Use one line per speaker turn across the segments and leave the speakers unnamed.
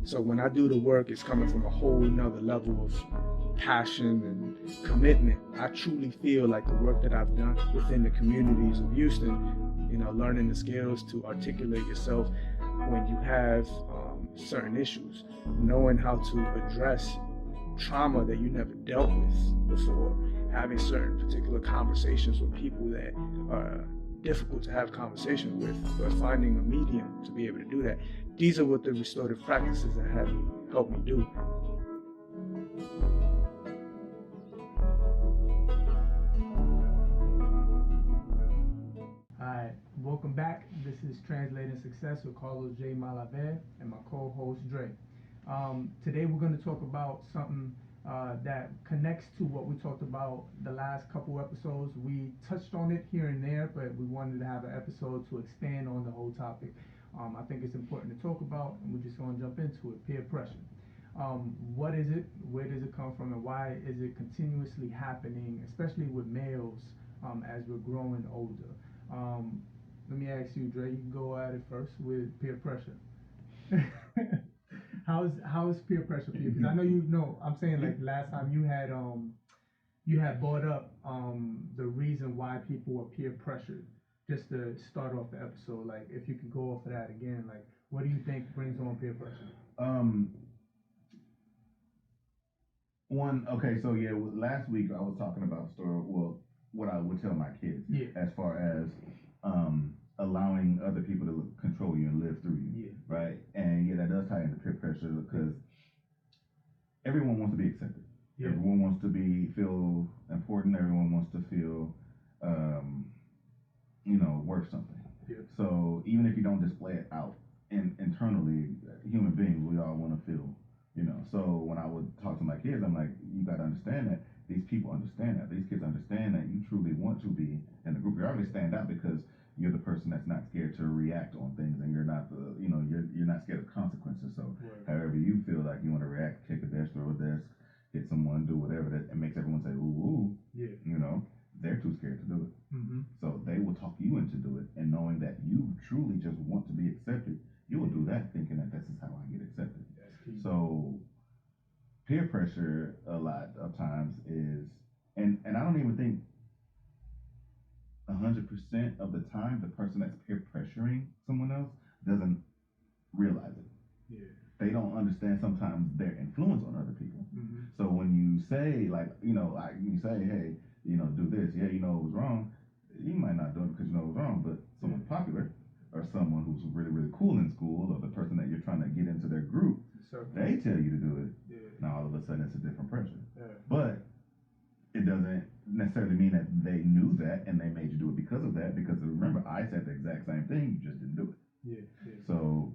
So when I do the work, it's coming from a whole nother level of passion and commitment. I truly feel like the work that I've done within the communities of Houston, learning the skills to articulate yourself when you have certain issues, knowing how to address trauma that you never dealt with before, having certain particular conversations with people that are difficult to have conversations with, but finding a medium to be able to do that. These are what the restorative practices that have helped me do.
Hi, welcome back. This is Translating Success with Carlos Malave and my co-host Dre. Today we're going to talk about something that connects to what we talked about the last couple episodes. We touched on it here and there, but we wanted to have an episode to expand on the whole topic. I think it's important to talk about, and we're just going to jump into it. Peer pressure. What is it? Where does it come from? And why is it continuously happening, especially with males as we're growing older? Let me ask you, Dre, you can go at it first with peer pressure. How's peer pressure for you? Because I know I'm saying, like, last time you had brought up the reason why people were peer pressured. Just to start off the episode, like, if you could go off of that again, like, what do you think brings on peer pressure?
Last week I was talking about what I would tell my kids, as far as allowing other people to control you and live through you, right? And that does tie into peer pressure, because everyone wants to be accepted. Everyone wants to feel important. Everyone wants to feel worth something. So even if you don't display it out internally, human beings, we all want to feel. So when I would talk to my kids, I'm like, you got to understand that these people understand that. These kids understand that you truly want to be in the group. You already stand out because you're the person that's not scared to react on things, and you're not you're not scared of consequences. So however you feel like you want to react, kick a desk, throw a desk, hit someone, do whatever that it makes everyone say ooh, they're too scared to do it. So they will talk you into do it, and knowing that you truly just want to be accepted, you will do that thinking that this is how I get accepted. So peer pressure a lot of times is, and I don't even think 100% of the time the person that's peer pressuring someone else doesn't realize it. They don't understand sometimes their influence on other people. So when you say, like, you say, hey, do this, it was wrong, you might not do it because you know it was wrong, but someone popular or someone who's really, really cool in school, or the person that you're trying to get into their group, they tell you to do it. Now all of a sudden it's a different pressure. But it doesn't necessarily mean that they knew that and they made you do it because of that, because remember, I said the exact same thing, you just didn't do it. So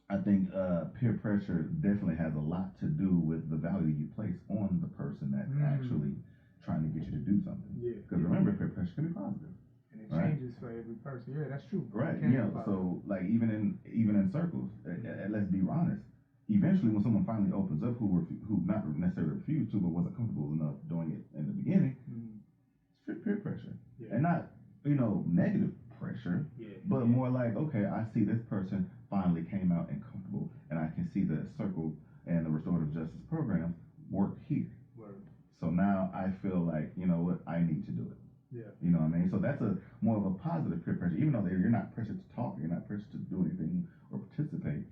I think peer pressure definitely has a lot to do with the value you place on the person that's actually trying to get you to do something. Because remember, peer pressure can be positive.
And it changes for every person. Yeah, that's true.
Right. So like even in circles, let's be honest. Eventually, when someone finally opens up, who not necessarily refused to, but wasn't comfortable enough doing it in the beginning, it's peer pressure, and not negative pressure, but more like, okay, I see this person finally came out and comfortable, and I can see the circle and the restorative justice programs work here. So now I feel like, you know what, I need to do it. You know what I mean? So that's more of a positive peer pressure, even though you're not pressured to talk, you're not pressured to do anything or participate.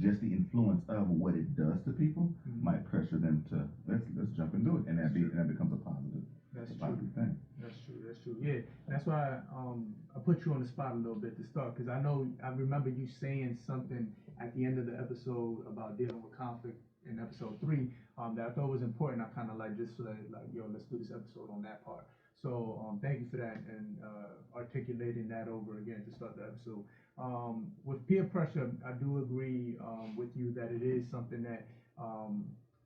Just the influence of what it does to people might pressure them to let's jump and do it, and that becomes a positive. Positive thing.
That's true. Yeah, that's why I put you on the spot a little bit to start, because I remember you saying something at the end of the episode about dealing with conflict in episode 3 that I thought was important. I kind of like just like let's do this episode on that part. So thank you for that, and articulating that over again to start the episode. With peer pressure, I do agree with you that it is something that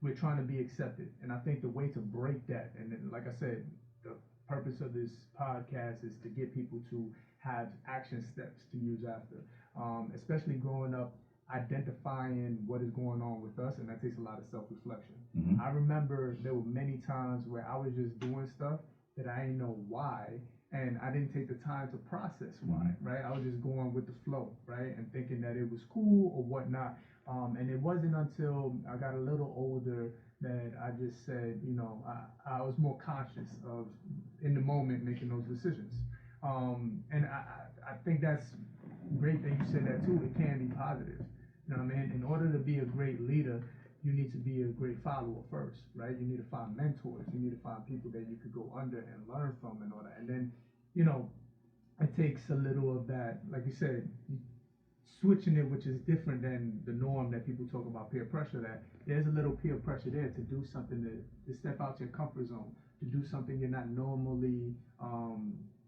we're trying to be accepted. And I think the way to break that, and then, like I said, the purpose of this podcast is to get people to have action steps to use after, especially growing up, identifying what is going on with us, and that takes a lot of self-reflection. I remember there were many times where I was just doing stuff that I didn't know why, and I didn't take the time to process why, right? I was just going with the flow, right? And thinking that it was cool or whatnot. And it wasn't until I got a little older that I just said, I was more conscious of, in the moment, making those decisions. And I think that's great that you said that too. It can be positive. You know what I mean? In order to be a great leader, you need to be a great follower first, right? You need to find mentors. You need to find people that you could go under and learn from and all that. And then, it takes a little of that, like you said, switching it, which is different than the norm that people talk about peer pressure, that there's a little peer pressure there to do something, to step out your comfort zone, to do something you're not normally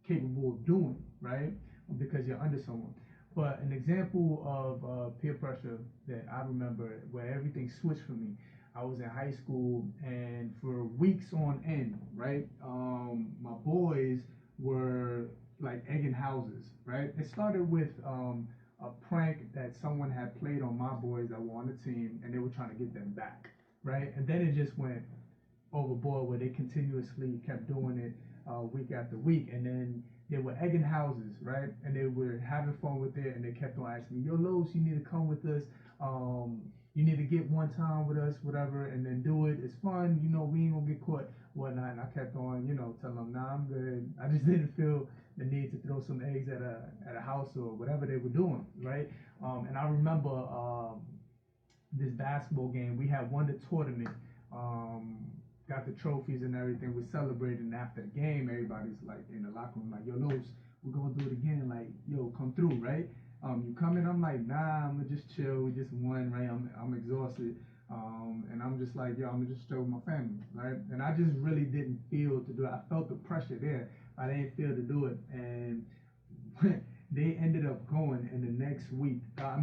capable of doing, right? Because you're under someone. But an example of peer pressure that I remember where everything switched for me, I was in high school, and for weeks on end, right, my boys were like egging houses, right? It started with a prank that someone had played on my boys that were on the team, and they were trying to get them back, right? And then it just went overboard where they continuously kept doing it week after week, and then they were egging houses, right? And they were having fun with it, and they kept on asking me, "Yo, Los, you need to come with us. You need to get one time with us, whatever, and then do it. It's fun. We ain't gonna get caught, whatnot." And I kept on, telling them, "Nah, I'm good." I just didn't feel the need to throw some eggs at a house or whatever they were doing, right? And I remember this basketball game. We had won the tournament. Got the trophies and everything. We're celebrating after the game. Everybody's like in the locker room, like, "Yo, Los, we're gonna do it again. Like, yo, come through, right? You coming?" I'm like, "Nah, I'm gonna just chill. We just won, right? I'm exhausted." And I'm just like, "Yo, I'm gonna just chill with my family," right? And I just really didn't feel to do it. I felt the pressure there. I didn't feel to do it. And they ended up going, and the next week, that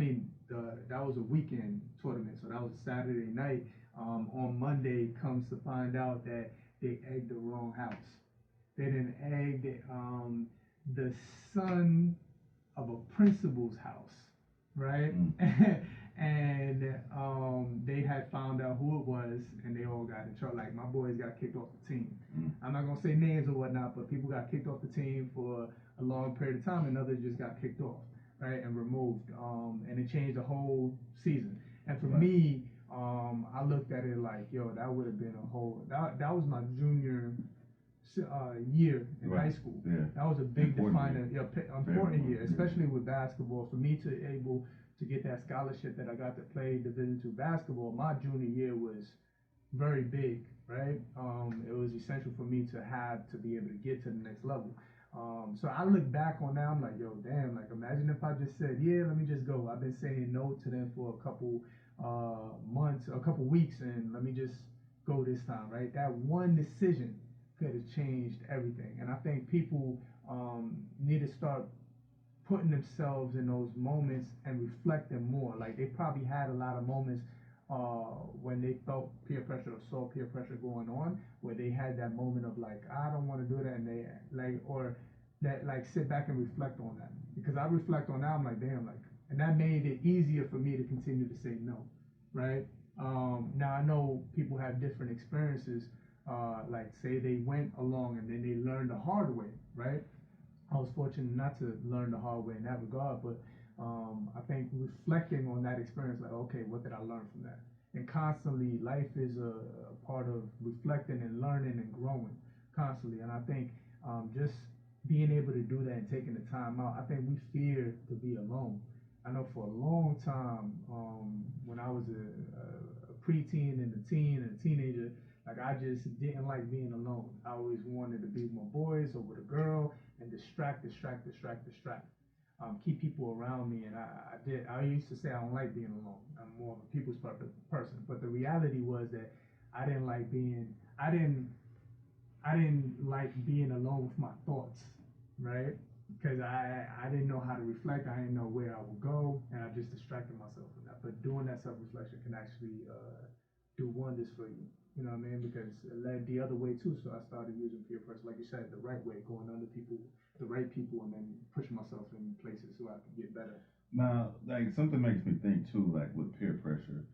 was a weekend tournament, so that was a Saturday night. On Monday, comes to find out that they egged the wrong house. They didn't egg the son of a principal's house, right? And they had found out who it was, and they all got in trouble. Like, my boys got kicked off the team. I'm not gonna say names or whatnot, but people got kicked off the team for a long period of time, and others just got kicked off, right, and removed. And it changed the whole season. And for me, I looked at it like, yo, that would have been that was my junior year in high school.
Yeah.
That was a big
Important
important year, especially with basketball. For me to able to get that scholarship that I got to play Division II basketball, my junior year was very big, right? It was essential for me to be able to get to the next level. So I look back on that, I'm like, yo, damn, like, imagine if I just said, yeah, let me just go. I've been saying no to them for a couple months, a couple weeks, and let me just go this time, right? That one decision could have changed everything. And I think people need to start putting themselves in those moments and reflecting more. Like, they probably had a lot of moments when they felt peer pressure or saw peer pressure going on, where they had that moment of like, I don't want to do that, and they sit back and reflect on that. Because I reflect on that, I'm like, damn, like, and that made it easier for me to continue to say no, right? Now I know people have different experiences. Like, say they went along and then they learned the hard way, right? I was fortunate not to learn the hard way in that regard, but I think reflecting on that experience, like, okay, what did I learn from that? And constantly, life is a part of reflecting and learning and growing constantly. And I think just being able to do that and taking the time out, I think we fear to be alone. I know for a long time, when I was a preteen and a teen and a teenager, like, I just didn't like being alone. I always wanted to be with my boys or with a girl and distract. Keep people around me, and I used to say I don't like being alone. I'm more of a people's person. But the reality was that I didn't like being alone with my thoughts, right? Because I didn't know how to reflect. I didn't know where I would go, and I just distracted myself from that. But doing that self-reflection can actually do wonders for you. You know what I mean? Because it led the other way too. So I started using peer pressure, like you said, the right way, going under people, the right people, and then pushing myself in places so I could get better.
Now, like, something makes me think too, like with peer pressure,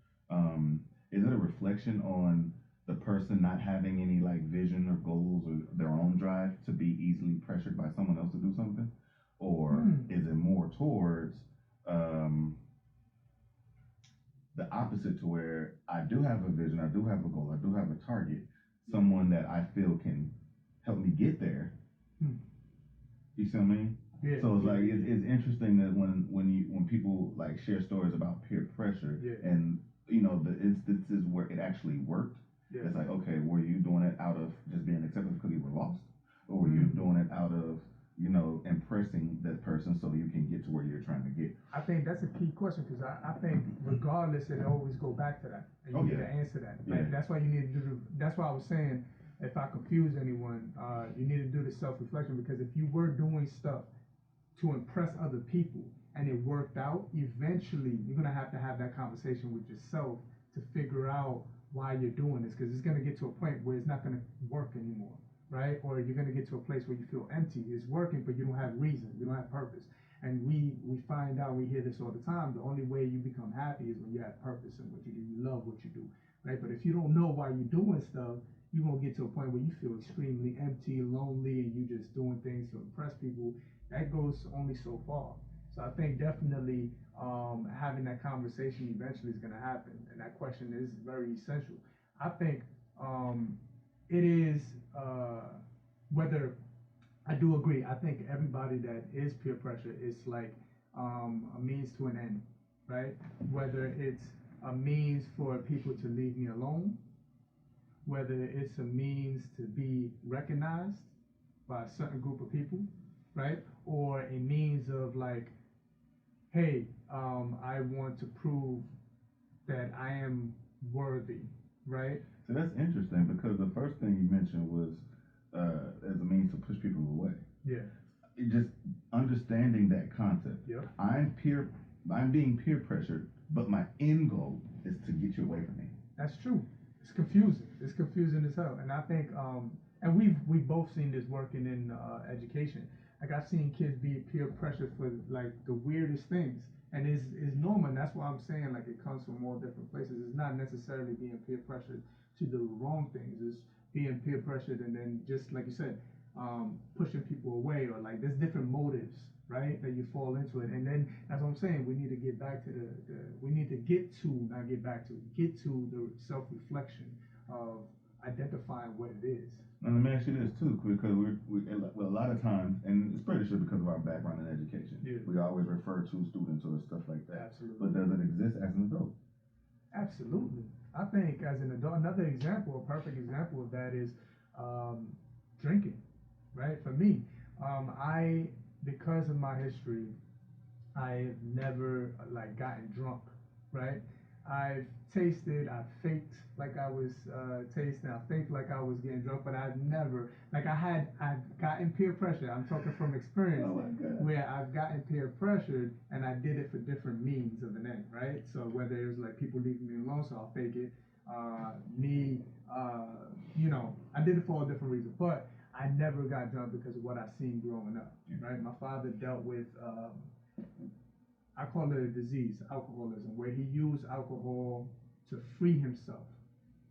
is it a reflection on the person not having any like vision or goals or their own drive to be easily pressured by someone else to do something, or is it more towards the opposite, to where I do have a vision, I do have a goal, I do have a target, someone that I feel can help me get there. You see what I mean?
Yeah.
So it's like it's interesting that when people like share stories about peer pressure, and you know the instances where it actually worked, it's like, okay, were you doing it out of just being accepted because you were lost, or were you doing it out of, you know, impressing that person so you can get to where you're trying to get?
I think that's a key question, because I think regardless, it always go back to that, and you need to answer that. Like, that's why you need to do. That's why I was saying, if I confuse anyone, you need to do the self-reflection, because if you were doing stuff to impress other people and it worked out, eventually you're gonna have to have that conversation with yourself to figure out why you're doing this, because it's gonna get to a point where it's not gonna work anymore, right? Or you're gonna get to a place where you feel empty. It's working, but you don't have reason, you don't have purpose. And we find out, we hear this all the time, the only way you become happy is when you have purpose in what you do, you love what you do, right? But if you don't know why you're doing stuff, you're gonna get to a point where you feel extremely empty, lonely, and you just doing things to impress people. That goes only so far. So I think definitely having that conversation eventually is gonna happen, and that question is very essential. I think it is whether, I do agree. I think everybody that is peer pressure is like a means to an end, right? Whether it's a means for people to leave me alone, whether it's a means to be recognized by a certain group of people, right? Or a means of like, hey, I want to prove that I am worthy, right?
So that's interesting, because the first thing you mentioned was as a means to push people away.
Yeah.
Just understanding that concept.
Yep.
I'm being peer pressured, but my end goal is to get you away from me.
That's true. It's confusing. It's confusing as hell. And I think, and we've both seen this working in education. Like, I've seen kids be peer pressured for like the weirdest things, and it's normal. And that's why I'm saying, like, it comes from all different places. It's not necessarily being peer pressured to the wrong things. It's being peer pressured, and then just like you said, pushing people away, or like there's different motives, right, that you fall into it. And then that's what I'm saying, we need to get back to we need to get to the self-reflection of identifying what it is.
Now let me ask you this too, because a lot of times, and it's pretty sure because of our background in education, we always refer to students or stuff like that.
Absolutely.
But does it exist as an adult?
Absolutely. I think as an adult, another example, a perfect example of that is drinking, right? For me, because of my history, I've never like gotten drunk, right? I've tasted, I've faked like I was tasting, I faked like I was getting drunk, but I've never, like I've gotten peer pressure. I'm talking from experience, where I've gotten peer pressured, and I did it for different means of an end, right? So whether it was like people leaving me alone, so I'll fake it, you know, I did it for all different reasons, but I never got drunk because of what I seen growing up, right? My father dealt with, I call it a disease, alcoholism, where he used alcohol to free himself.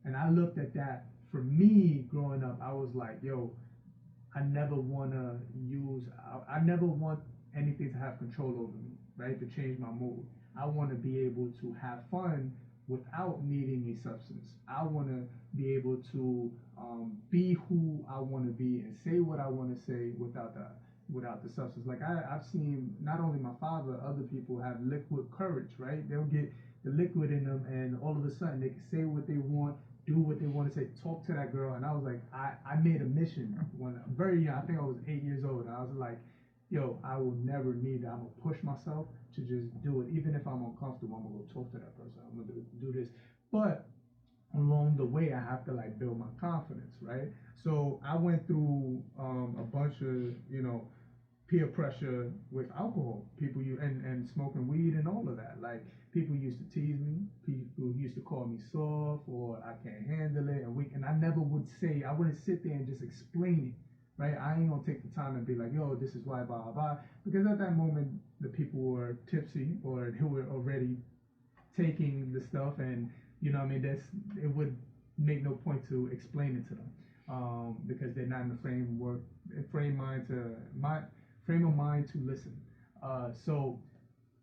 And I looked at that, for me growing up, I was like, yo, I never want anything to have control over me, right? To change my mood. I want to be able to have fun without needing a substance. I want to be able to be who I want to be and say what I want to say without the substance. Like I've seen not only my father, other people have liquid courage, right? They'll get the liquid in them, and all of a sudden they can say what they want, do what they want to say, talk to that girl. And I was like, I made a mission when I'm very young. I think I was 8 years old. And I was like, yo, I will never need that. I'm gonna push myself to just do it. Even if I'm uncomfortable, I'm gonna go talk to that person. I'm gonna do this. But along the way, I have to like build my confidence, right? So I went through a bunch of, peer pressure with alcohol, people and smoking weed and all of that. Like, people used to tease me, people used to call me soft, or I can't handle it, and weak. And I never would say, I wouldn't sit there and just explain it, right? I ain't gonna take the time and be like, yo, this is why, blah, blah, blah. Because at that moment, the people were tipsy, or who were already taking the stuff, and you know what I mean, make no point to explain it to them, because they're not in the frame of mind to listen. So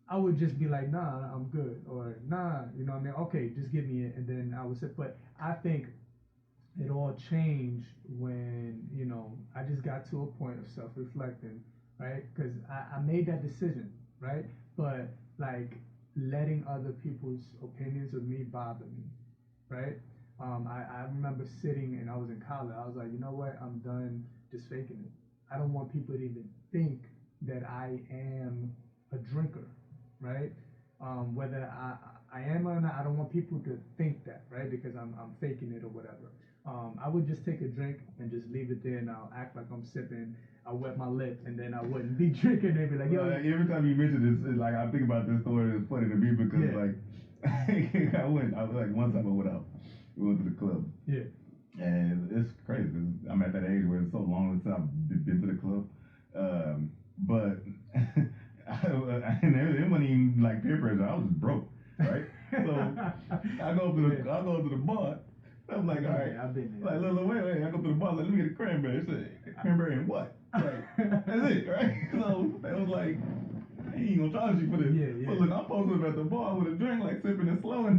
I would just be like, nah, I'm good, or nah, you know what I mean? Okay, just give me it, and then I would say, but I think it all changed when, I just got to a point of self-reflecting, right? Because I made that decision, right? But like letting other people's opinions of me bother me, right? I remember sitting and I was in college. I was like, you know what? I'm done just faking it. I don't want people to even think that I am a drinker, right? Whether I am or not, I don't want people to think that, right? Because I'm faking it or whatever. I would just take a drink and just leave it there, and I'll act like I'm sipping. I'll wet my lip, and then I wouldn't be drinking. They'd be like, yo.
Every time you mention this, it's like I think about this story. It's funny to me because like I was like one time I went out. We went to the club.
Yeah.
And it's crazy because I'm at that age where it's so long since I've been to the club. But and it wasn't even like peer pressure. I was just broke, right? So I go up to the bar. I'm like, all right.
I've been there.
Like, look, wait. I go to the bar. Like, let me get a cranberry. I said, cranberry and what? Like, that's it, right? So they was like, I ain't gonna charge you for this.
Yeah.
But look, I'm posted up at the bar with a drink, like sipping and slow, and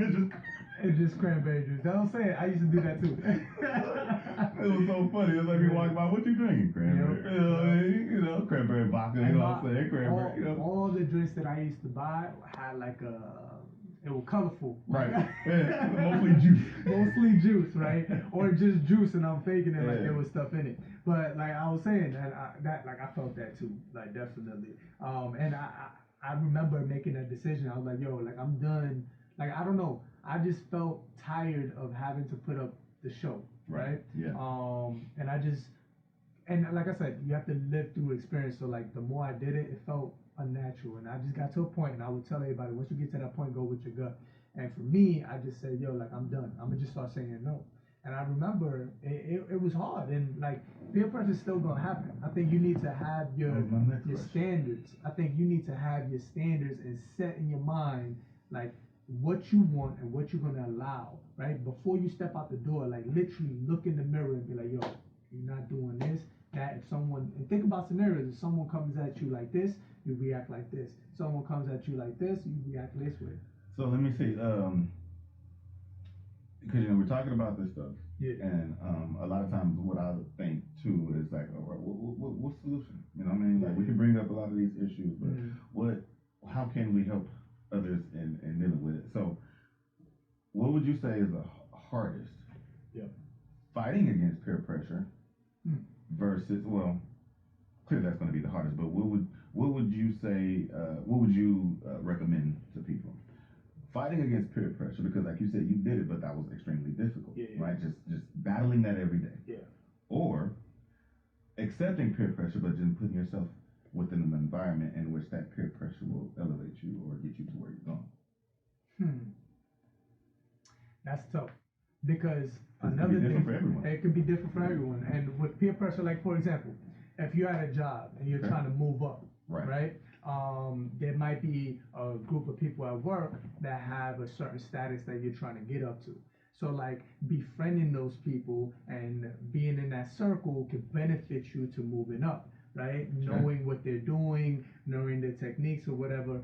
it's just cranberry juice. Don't say it. I used to do that too.
It was so funny. It's like you walk by, what you drinking? Cranberry. You know, cranberry vodka. You know what I'm saying? Cranberry.
All the drinks that I used to buy had like it was colorful.
Right. Yeah, mostly juice.
Mostly juice, right? Or just juice, and I'm faking it like there was stuff in it. But like I was saying, that I felt that too, like definitely. And I remember making that decision. I was like, yo, like I'm done. Like I don't know. I just felt tired of having to put up the show, right?
Yeah.
And like I said, you have to live through experience. So like the more I did it, it felt unnatural, and I just got to a point, and I would tell everybody, once you get to that point, go with your gut. And for me, I just said, yo, like I'm done. I'm gonna just start saying no. And I remember it was hard, and like peer pressure is still gonna happen. I think you need to have your standards. I think you need to have your standards and set in your mind like what you want and what you're gonna allow, right? Before you step out the door, like literally look in the mirror and be like, yo, you're not doing this. That if someone, and think about scenarios, if someone comes at you like this, you react like this. Someone comes at you like this, you react this way.
So let me see, because we're talking about this stuff, and a lot of times what I think too is like, all right, what's the solution? You know what I mean? Like we can bring up a lot of these issues, but how can we help others in dealing with it? So what would you say is the hardest? Fighting against peer pressure versus, well, clearly that's going to be the hardest, but what would you say, what would you recommend to people? Fighting against peer pressure, because like you said, you did it, but that was extremely difficult, right? Just battling that every day. Or accepting peer pressure, but just putting yourself within an environment in which that peer pressure will elevate you or get you to where you're going.
That's tough, because another thing, it can be different for everyone. And with peer pressure, like for example, if you're at a job and you're trying to move up, right? There might be a group of people at work that have a certain status that you're trying to get up to. So like befriending those people and being in that circle could benefit you to moving up, right? Knowing what they're doing, knowing their techniques or whatever,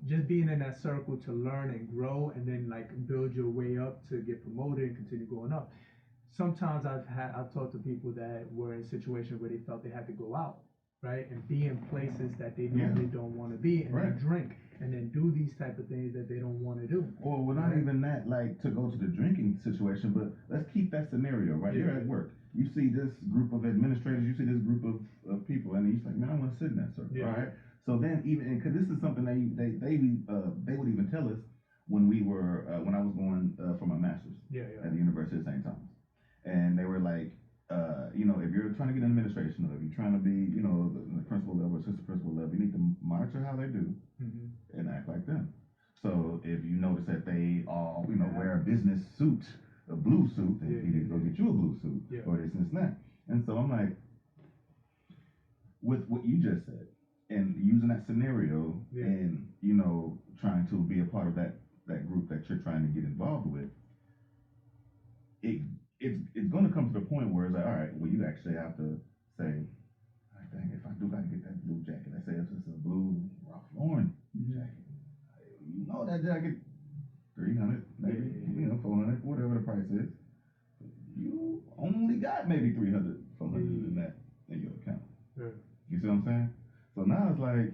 just being in that circle to learn and grow, and then like build your way up to get promoted and continue going up. Sometimes I've talked to people that were in situations where they felt they had to go out, right, and be in places that they normally don't want to be, and then drink, and then do these type of things that they don't want to do.
Well, not even that, like to go to the drinking situation, but let's keep that scenario, right? You're at work. You see this group of administrators, you see this group of people, and you're like, man, I want to sit in that circle, right? So then even, because this is something they would even tell us when I was going for my master's at the University of St. Thomas. And they were like, if you're trying to get in administration, or if you're trying to be, the principal level or assistant principal level, you need to monitor how they do and act like them. So if you notice that they all, wear a business suit, a blue suit, then you need to go get you a blue suit, or this and that. And so I'm like, with what you just said, and using that scenario, and trying to be a part of that group that you're trying to get involved with, it's going to come to the point where it's like, all right, well, you actually have to say, all right, dang, if I do got to get that blue jacket, let's say if it's a blue Ralph Lauren jacket, you know that jacket, 300, maybe, 400, whatever the price is. You only got maybe 300, 400 in that in your account. You see what I'm saying? So now it's like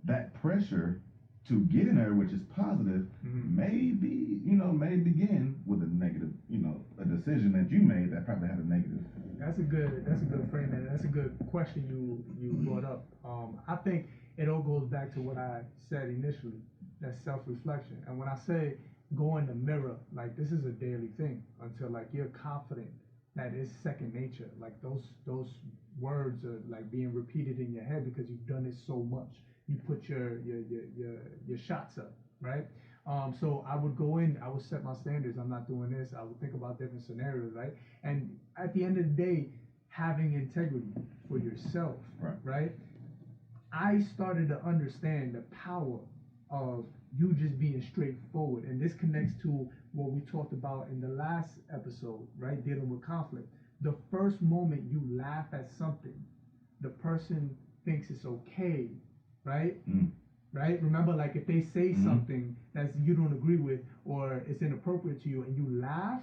that pressure to get in there, which is positive, may begin with a negative, a decision that you made that probably had a negative.
That's a good frame, and that's a good question you brought up. I think it all goes back to what I said initially, that self-reflection. And when I say go in the mirror, like this is a daily thing until like you're confident that it's second nature. Like those words are like being repeated in your head because you've done it so much. You put your shots up, right? So I would go in, I would set my standards. I'm not doing this. I would think about different scenarios, right? And at the end of the day, having integrity for yourself, right? I started to understand the power of you just being straightforward. And this connects to what we talked about in the last episode, right? Dealing with conflict. The first moment you laugh at something, the person thinks it's okay, right? Right? Remember, like if they say something that you don't agree with or it's inappropriate to you and you laugh,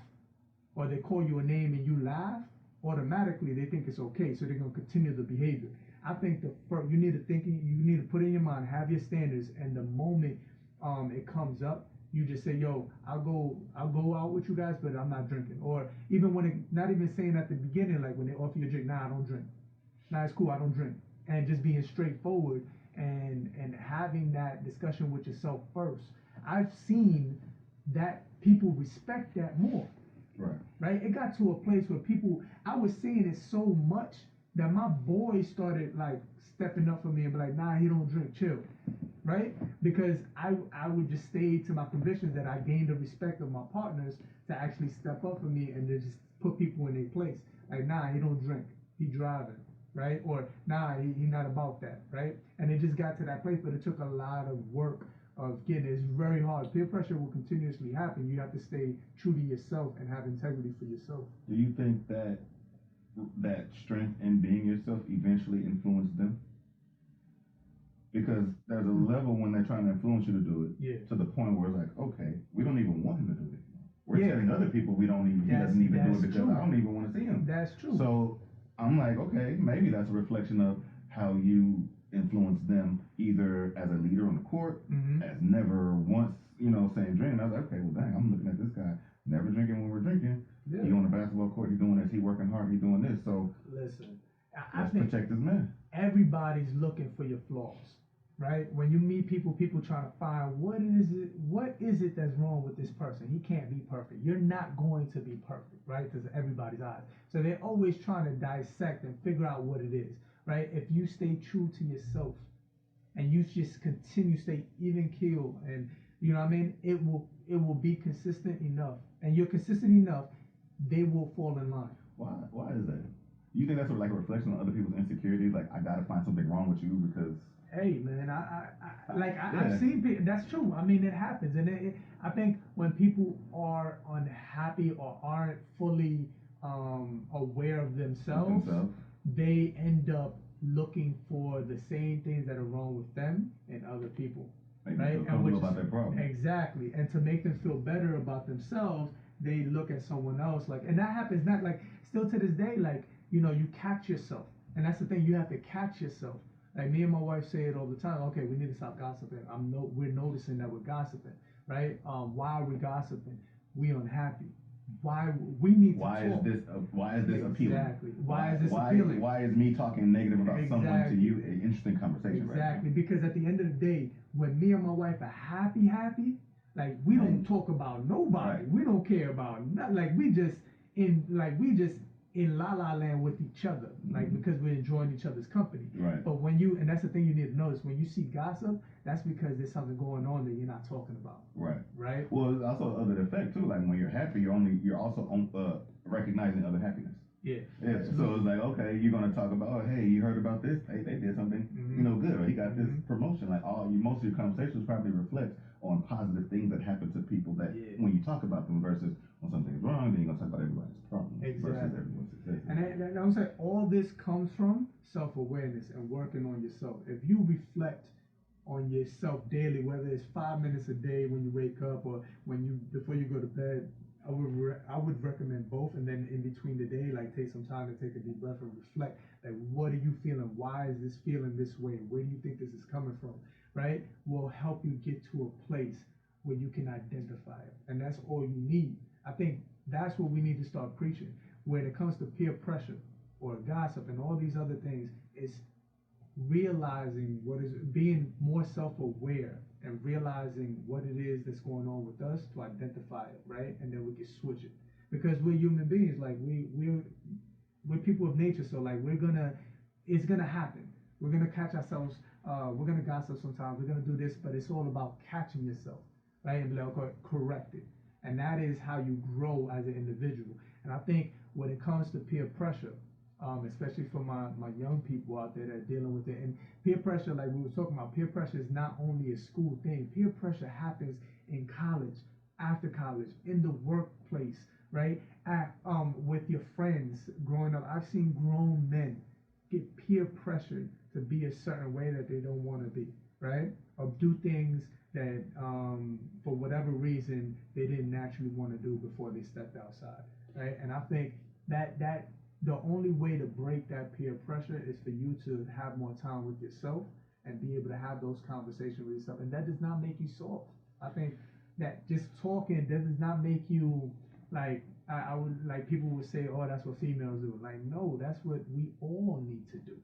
or they call you a name and you laugh, automatically they think it's okay, so they're gonna continue the behavior. I think you need to put in your mind, have your standards, and the moment it comes up, you just say, yo, I'll go out with you guys, but I'm not drinking. Or even when not even saying at the beginning, like when they offer you a drink, nah, I don't drink. Nah, it's cool, I don't drink. And just being straightforward and having that discussion with yourself first. I've seen that people respect that more. Right? It got to a place where I was saying it so much that my boys started like stepping up for me and be like, nah, he don't drink, chill. Right? Because I would just stay to my convictions that I gained the respect of my partners to actually step up for me and to just put people in their place. Like, nah, he don't drink, he driving. Right? Or nah, he not about that, right? And it just got to that place, but it took a lot of work of getting it. It's very hard. Peer pressure will continuously happen. You have to stay true to yourself and have integrity for yourself.
Do you think that strength in being yourself eventually influenced them? Because there's a level when they're trying to influence you to do it, to the point where it's like, okay, we don't even want him to do it anymore. We're telling other people he doesn't even do it because I don't even want to see him.
That's true.
So I'm like, okay, maybe that's a reflection of how you influence them, either as a leader on the court, as never once, saying drink. And I was like, okay, well, dang, I'm looking at this guy, never drinking when we're drinking. He on the basketball court, he doing this, he working hard, he doing this. So
listen,
let's protect this man.
Everybody's looking for your flaws, right? When you meet people trying to find what is it that's wrong with this person. He can't be perfect. You're not going to be perfect, right? Because everybody's eyes. So they're always trying to dissect and figure out what it is, right? If you stay true to yourself and you just continue stay even keel, and you know what I mean, it will be consistent enough, and you're consistent enough, they will fall in line.
Why is that? You think that's like a reflection on other people's insecurities? Like, I gotta find something wrong with you because.
Hey man, I've seen people. That's true. I mean, it happens, and I think when people are unhappy or aren't fully aware of themselves, they end up looking for the same things that are wrong with them and other people. Right?
And which about their problem.
Exactly. And to make them feel better about themselves, they look at someone else and that happens not like still to this day, like, you catch yourself. And that's the thing, you have to catch yourself. Like me and my wife say it all the time, okay, we need to stop gossiping. We're noticing that we're gossiping, right? Why are we gossiping? We unhappy. Why we need to talk.
Why is this appealing?
Exactly. Why is this appealing?
Why is me talking negative about someone to you an interesting conversation right now?
Exactly. Because at the end of the day, when me and my wife are happy, like we don't talk about nobody. Right. We don't care about nothing. Like we just in la la land with each other, like because we're enjoying each other's company. Right. But and that's the thing you need to notice, when you see gossip, that's because there's something going on that you're not talking about. Right.
Well, it's also other effect too. Like when you're happy, you're also recognizing other happiness.
Yeah.
Yeah, so it's like, okay, you're gonna talk about, oh, hey, you heard about this? Hey, they did something, good, or he got this promotion. Like most of your conversations probably reflect on positive things that happen to people that when you talk about them versus when something's wrong, then you're gonna talk about everybody's problems versus everyone's success.
And I'm saying all this comes from self-awareness and working on yourself. If you reflect on yourself daily, whether it's 5 minutes a day when you wake up or before you go to bed, I would recommend both, and then in between the day, like take some time to take a deep breath and reflect. Like, what are you feeling? Why is this feeling this way? Where do you think this is coming from? Right? Will help you get to a place where you can identify it, and that's all you need. I think that's what we need to start preaching. When it comes to peer pressure or gossip and all these other things, it's realizing being more self-aware and realizing what it is that's going on with us to identify it, right? And then we can switch it, because we're human beings. Like we're people of nature, so like it's gonna happen. We're gonna catch ourselves. We're gonna gossip sometimes. We're gonna do this, but it's all about catching yourself, right? And be like, okay, correct it. And that is how you grow as an individual. And I think when it comes to peer pressure, especially for my young people out there that are dealing with it. And peer pressure, like we were talking about, peer pressure is not only a school thing. Peer pressure happens in college, after college, in the workplace, right? With your friends growing up. I've seen grown men get peer pressured to be a certain way that they don't want to be, right? Or do things that for whatever reason they didn't naturally want to do before they stepped outside, right? And I think that the only way to break that peer pressure is for you to have more time with yourself and be able to have those conversations with yourself. And that does not make you soft. I think that just talking does not make you like, I would like, people would say, oh, that's what females do. Like, no, that's what we all need to do.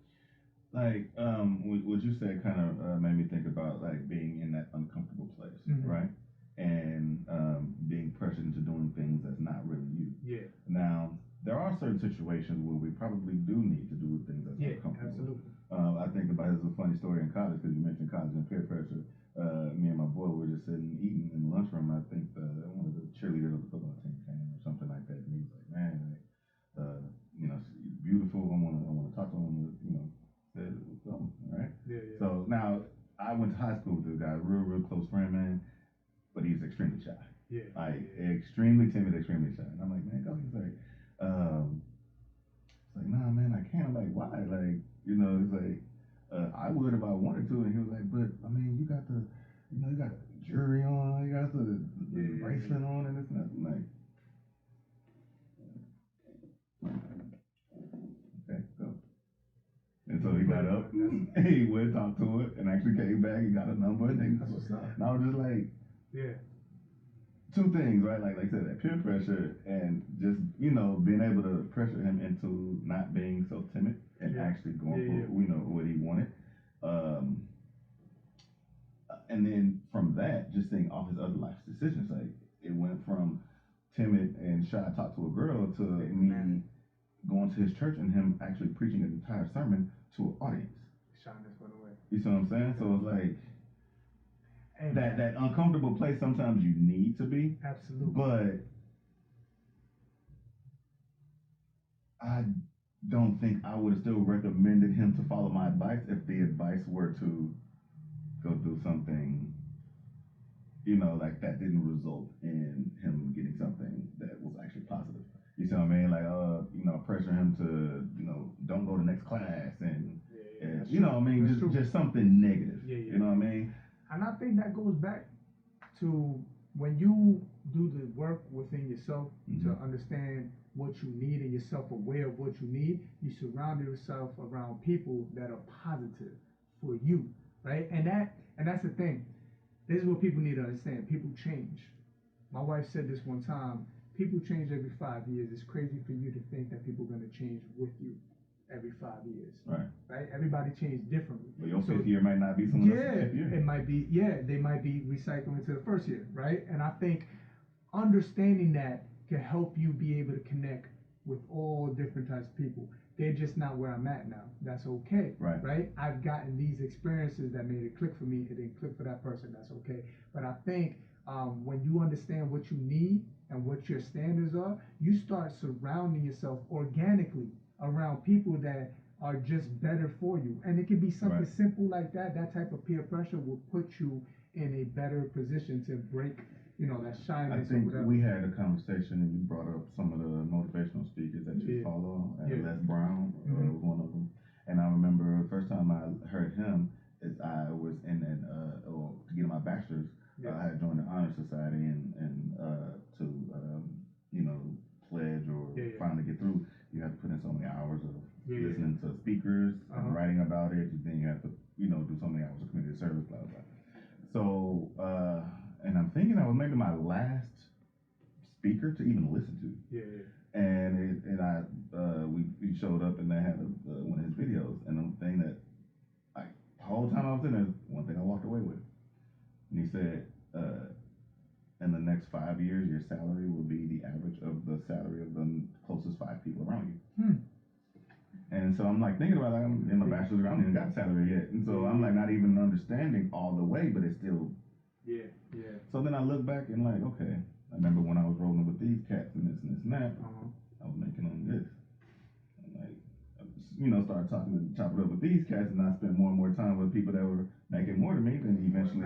Like, what you said kind of made me think about like being in that uncomfortable place, right? And being pressured into doing things that's not really you.
Yeah.
Now, there are certain situations where we probably do need to do things that's uncomfortable.
Absolutely.
I think about it as a funny story in college, because you mentioned college and peer pressure. Me and my boy were just sitting eating in the lunchroom. I think one of the cheerleaders of the football team came or something like that, and he was like, "Man, she's beautiful. I want to talk to him. Said what's up, right?"
Yeah.
So now I went to high school with this guy, real close friend, man, but he's extremely shy.
Yeah.
Extremely timid, extremely shy. And I'm like, man, go. He's like, it's like, nah, man, I can't. I'm like, why? Like, it's like, I would if I wanted to. And he was like, but I mean, you got the jury on, you got the bracelet on, and it's nothing. Like, okay, go. And so he got up, he went, talked to it, and actually came back and got a number. And I was just like, two things, right? Like I said, that peer pressure and just, being able to pressure him into not being so timid and actually going for, what he wanted. And then from that, just seeing all his other life decisions. Like, it went from timid and shy, talk to a girl, to me going to his church and him actually preaching an entire sermon to an audience.
Shyness went away.
You see what I'm saying? So it's like, that uncomfortable place sometimes you need to be.
Absolutely.
But I don't think I would have still recommended him to follow my advice if the advice were to go do something, like that didn't result in him getting something that was actually positive. You see what I mean? Like, pressure him to, don't go to next class and just something negative. You know what I mean?
And I think that goes back to when you do the work within yourself to understand what you need and you're self-aware of what you need, you surround yourself around people that are positive for you, right? And that's the thing. This is what people need to understand. People change. My wife said this one time, people change every 5 years. It's crazy for you to think that people are going to change with you every 5 years. Right? Everybody changes differently.
Well, your fifth year might not be someone else's fifth year.
It might be, they might be recycling to the first year, right? And I think understanding that can help you be able to connect with all different types of people. They're just not where I'm at now. That's okay, right? I've gotten these experiences that made it click for me. It didn't click for that person. That's okay. But I think when you understand what you need and what your standards are, you start surrounding yourself organically around people that are just better for you. And it can be something simple like that. That type of peer pressure will put you in a better position to break, that shyness.
I think
or whatever.
we had a conversation and you brought up some of the motivational speakers that you follow, and Les Brown was one of them. And I remember the first time I heard him is I was in to get my bachelor's. I had joined the honor society and to pledge or finally get through. You have to put in so many hours of listening to speakers and writing about it. Then you have to do so many hours of community service, blah blah. So and I'm thinking I was maybe my last speaker to even listen to. And we showed up and they had one of his videos, and the thing that the whole time I was in there, one thing I walked away with, and he said, in the next 5 years, your salary will be the average of the salary of the closest 5 people around you. And so I'm like thinking about I'm in my bachelor's, I haven't even got a salary yet, and so I'm like not even understanding all the way, but it's still. So then I look back and like, okay, I remember when I was rolling with these cats and this and this and that, I was making on this. And like, started chop it up with these cats, and I spent more and more time with people that were making more than me. Then eventually,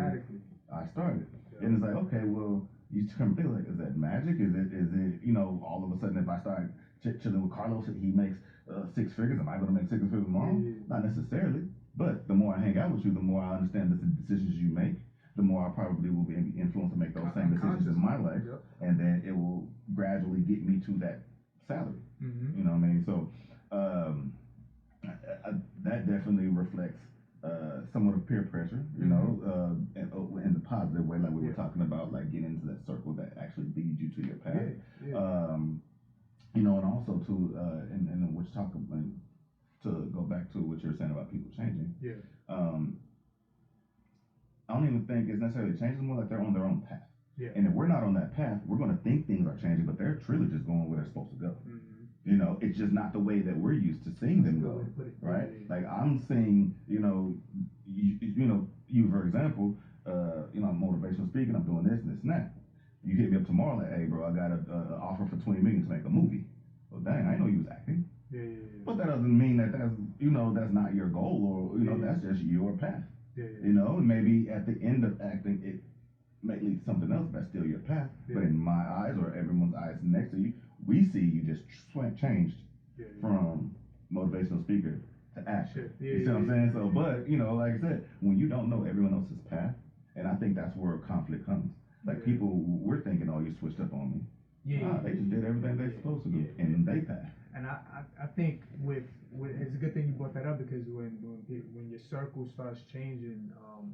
I started, and it's like, okay, well, you come and think like, is that magic? Is it all of a sudden if I start chilling with Carlos, he makes 6 figures, am I going to make 6 figures tomorrow? Not necessarily, but the more I hang out with you, the more I understand the decisions you make. The more I probably will be influenced to make those same decisions in my life, and then it will gradually get me to that salary. You know what I mean? So that definitely reflects somewhat of peer pressure, in the positive way, like we were talking about, like getting into that circle that actually leads you to your path. And also to and which to go back to what you were saying about people changing. I don't even think it's necessarily changing, more like they're on their own path. And if we're not on that path, we're going to think things are changing, but they're truly just going where they're supposed to go. It's just not the way that we're used to seeing them go, right? Like I'm seeing, you for example, I'm motivational speaking, I'm doing this and this and that. You hit me up tomorrow like, hey bro, I got an offer for $20 million to make a movie. Well, dang, I know you was acting. But that doesn't mean that's that's not your goal, or that's just your path. Maybe at the end of acting, it may lead to something else, but that's still your path. But in my eyes, or everyone's eyes next to you, we see you just changed from motivational speaker to actor. You see what I'm saying? So, but like I said, when you don't know everyone else's path, and I think that's where conflict comes. Like people, we're thinking, oh, you switched up on me. They just did everything they're supposed to do in their path.
And I think with it's a good thing you brought that up, because when your circle starts changing,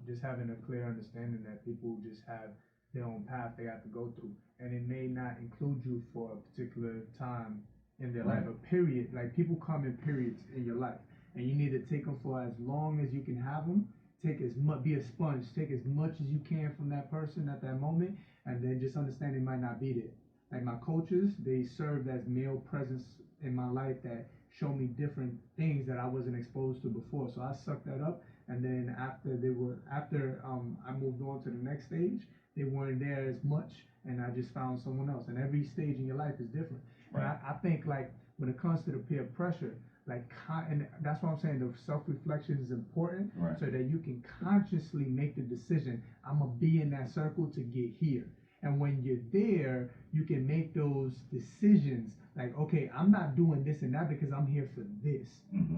just having a clear understanding that people just have their own path they have to go through, and it may not include you for a particular time in their life, a period. Like people come in periods in your life, and you need to take them for as long as you can have them. Take as much, be a sponge, take as much as you can from that person at that moment, and then just understand they might not be there. Like my coaches, they served as male presence in my life that show me different things that I wasn't exposed to before. So I sucked that up, and then after I moved on to the next stage, they weren't there as much, and I just found someone else. And every stage in your life is different. And I think like when it comes to the peer pressure, and that's why I'm saying the self-reflection is important, so that you can consciously make the decision, I'm gonna be in that circle to get here. And when you're there, you can make those decisions like, okay, I'm not doing this and that because I'm here for this,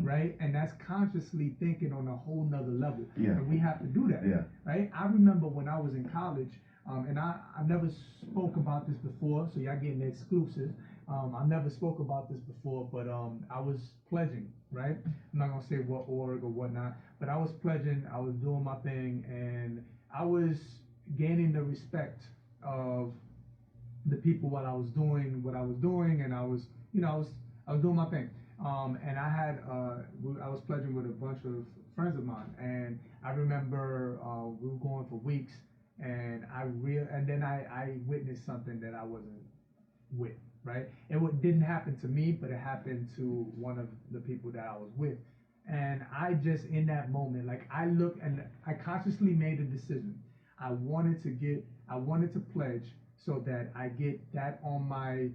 right? And that's consciously thinking on a whole nother level. And we have to do that, right? I remember when I was in college, and I never spoke about this before, so y'all getting the exclusive. I never spoke about this before, but I was pledging, right? I'm not gonna say what org or whatnot, but I was pledging, I was doing my thing, and I was gaining the respect of the people while I was doing what I was doing, and I was doing my thing. And I was pledging with a bunch of friends of mine, and I remember we were going for weeks, and then I witnessed something that I wasn't with, right? It didn't happen to me, but it happened to one of the people that I was with. And I just, in that moment, like I looked and I consciously made a decision. I wanted to pledge so that I get that on my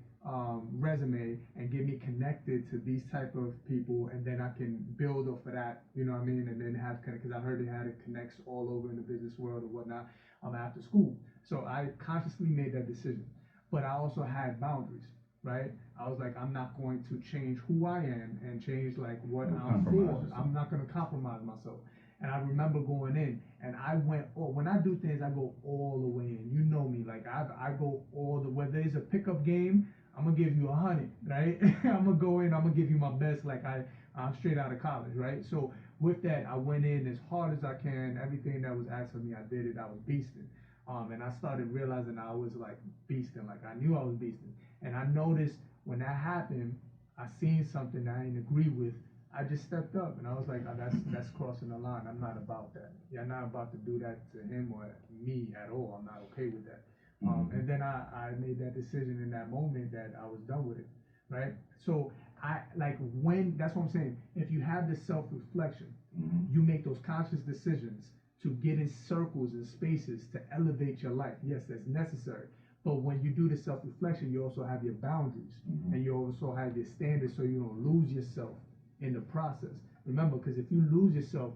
resume and get me connected to these type of people, and then I can build off of that, you know what I mean, and then have, because I heard they had it connects all over in the business world or whatnot after school. So I consciously made that decision, but I also had boundaries, right? I was like, I'm not going to change who I am and change like what I'm for. I'm not going to compromise myself. And I remember going in, and I went, oh, when I do things, I go all the way in. You know me, like I go all the, whether it's a pickup game, I'm gonna give you 100, right? I'm gonna go in, I'm gonna give you my best, like I'm straight out of college, right? So with that, I went in as hard as I can. Everything that was asked of me, I did it. I was beasting. And I started realizing I was like beasting, like I knew I was beasting. And I noticed when that happened, I seen something that I didn't agree with. I just stepped up and I was like, oh, that's crossing the line. I'm not about that. Yeah, I'm not about to do that to him or me at all. I'm not okay with that. And then I made that decision in that moment that I was done with it, right? So I like that's what I'm saying. If you have this self-reflection, you make those conscious decisions to get in circles and spaces to elevate your life. Yes, that's necessary. But when you do the self-reflection, you also have your boundaries and you also have your standards so you don't lose yourself in the process. Remember, because if you lose yourself,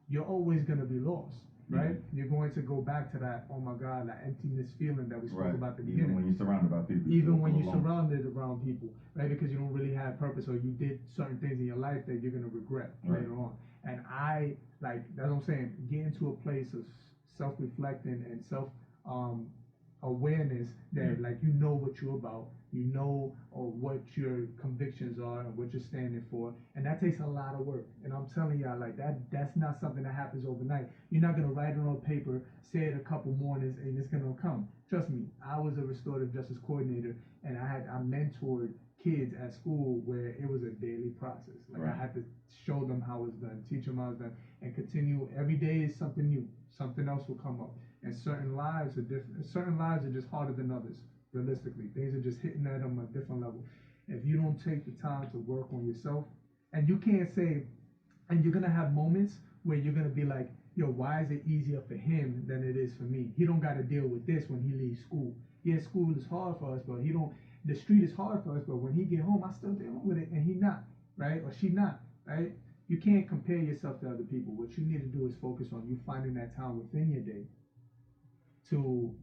you're always going to be lost, right? You're going to go back to that, oh my God, that emptiness feeling that we spoke about at the beginning.
Even when you're surrounded by people.
Even when you're surrounded around people, right? Because you don't really have purpose, or you did certain things in your life that you're going to regret later on. And that's what I'm saying, get into a place of self-reflecting and awareness that like you know what you're about, you know what your convictions are and what you're standing for, and that takes a lot of work. And I'm telling y'all, like that's not something that happens overnight. You're not gonna write it on paper, say it a couple mornings, and it's gonna come. Trust me, I was a restorative justice coordinator, and I mentored kids at school where it was a daily process. Like I had to show them how it's done, teach them how it's done, and continue. Every day is something new. Something else will come up. And certain lives are different. Certain lives are just harder than others. Realistically, things are just hitting at them on a different level. If you don't take the time to work on yourself, and you can't say, and you're gonna have moments where you're gonna be like, yo, why is it easier for him than it is for me? He don't got to deal with this when he leaves school. Yeah, school is hard for us, but he don't. The street is hard for us, but when he get home, I still dealing with it, and he not, right? Or she not, right? You can't compare yourself to other people. What you need to do is focus on you finding that time within your day to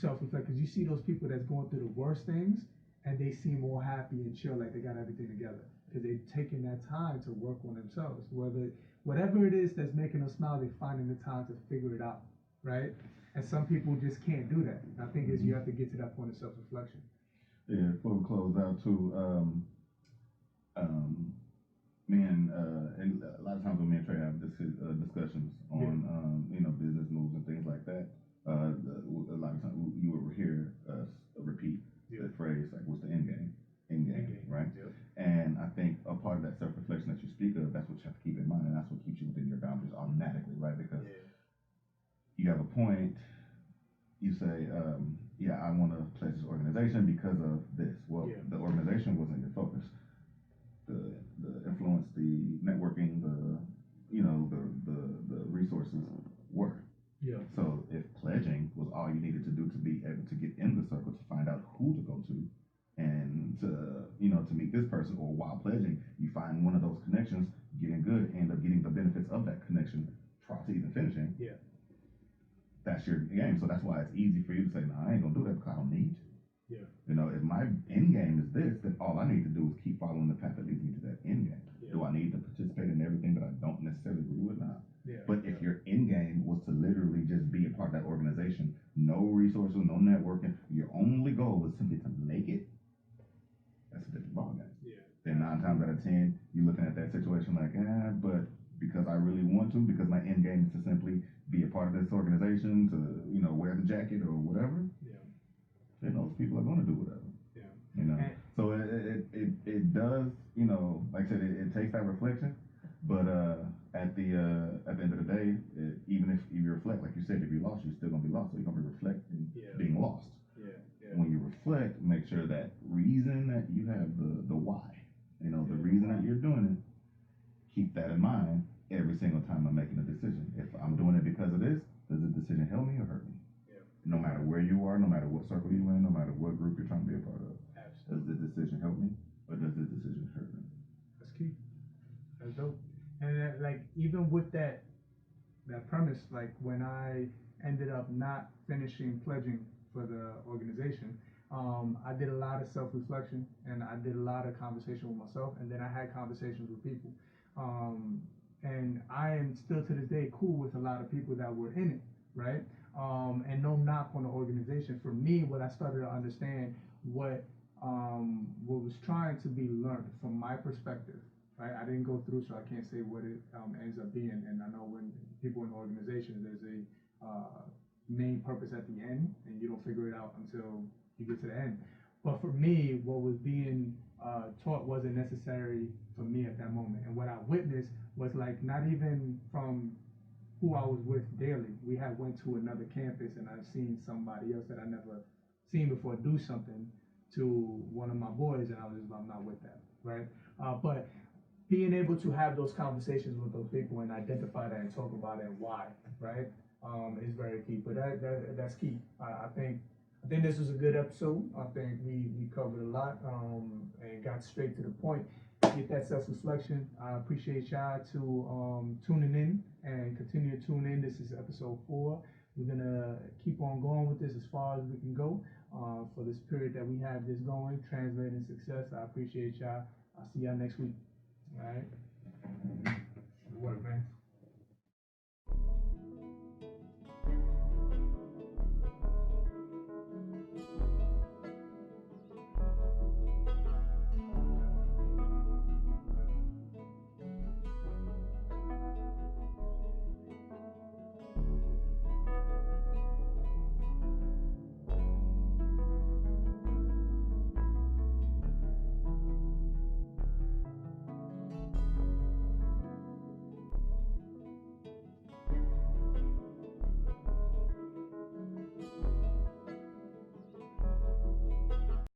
self-reflect, because you see those people that's going through the worst things and they seem all happy and chill, like they got everything together, because they've taken that time to work on themselves. Whatever it is that's making them smile, they're finding the time to figure it out, right? And some people just can't do that. I think you have to get to that point of self-reflection.
Yeah, before we close out too, and a lot of times when me and Trey have discussions on business moves and things like that, a lot of times you will hear us repeat the phrase like, "What's the end game?" End game, right? Yep. And I think a part of that self-reflection that you speak of, that's what you have to keep in mind, and that's what keeps you within your boundaries automatically, right? Because you have a point. You say, I want to pledge this organization because of this. Well, the organization wasn't your focus. The influence, the networking, the resources were. Yeah. So if pledging was all you needed to do to be able to get in the circle, to find out who to go to, and to meet this person, or while pledging, you find one of those connections, getting good, end up getting the benefits of that connection prior to even finishing. Yeah. That's your game. So that's why it's easy for you to say, no, I ain't gonna do that because I don't need to. Yeah. If my end game is this, then all I need to do is keep following the path that leads me to that end game. Yeah. Do I need to participate in everything that I don't necessarily agree with? Nah. Yeah. But if your end game was to literally just be a part of that organization, no resources, no networking, your only goal was simply to make it, that's a different ballgame. Yeah. Then 9 times out of 10, you're looking at that situation like, but because I really want to, because my end game is to simply be a part of this organization, to wear the jacket or whatever. Yeah. Then those people are going to do whatever. Yeah. So it does, like I said, it takes that reflection, but at the end of the day, even if you reflect, like you said, if you're lost, you're still going to be lost. So you're going to be reflecting being lost. Yeah. Yeah. When you reflect, make sure that reason that you have the why, the reason that you're doing it, keep that in mind every single time I'm making a decision. If I'm doing it because of this, does the decision help me or hurt me? where you are, no matter what circle you're in, no matter what group you're trying to be a part of.
Absolutely.
Does the decision help me, or does the decision hurt me?
That's key. That's dope. And like even with that premise, like when I ended up not finishing pledging for the organization, I did a lot of self-reflection and I did a lot of conversation with myself, and then I had conversations with people. And I am still to this day cool with a lot of people that were in it, right? And no knock on the organization. For me, what I started to understand what was trying to be learned from my perspective, right? I didn't go through, so I can't say what it ends up being. And I know when people in organizations, there's a main purpose at the end, and you don't figure it out until you get to the end. But for me, what was being taught wasn't necessary for me at that moment. And what I witnessed was like not even from who I was with daily. We had went to another campus, and I've seen somebody else that I never seen before do something to one of my boys, and I was just, I'm not with that, right? But being able to have those conversations with those people and identify that and talk about it and why, right, is very key. But that's key. I think this was a good episode. I think we covered a lot and got straight to the point. Get that self-reflection. I appreciate y'all to tuning in and continue to tune in. This is episode 4. We're gonna keep on going with this as far as we can go for this period that we have this going. Translating success. I appreciate y'all. I'll see y'all next week. All right. Good work, man.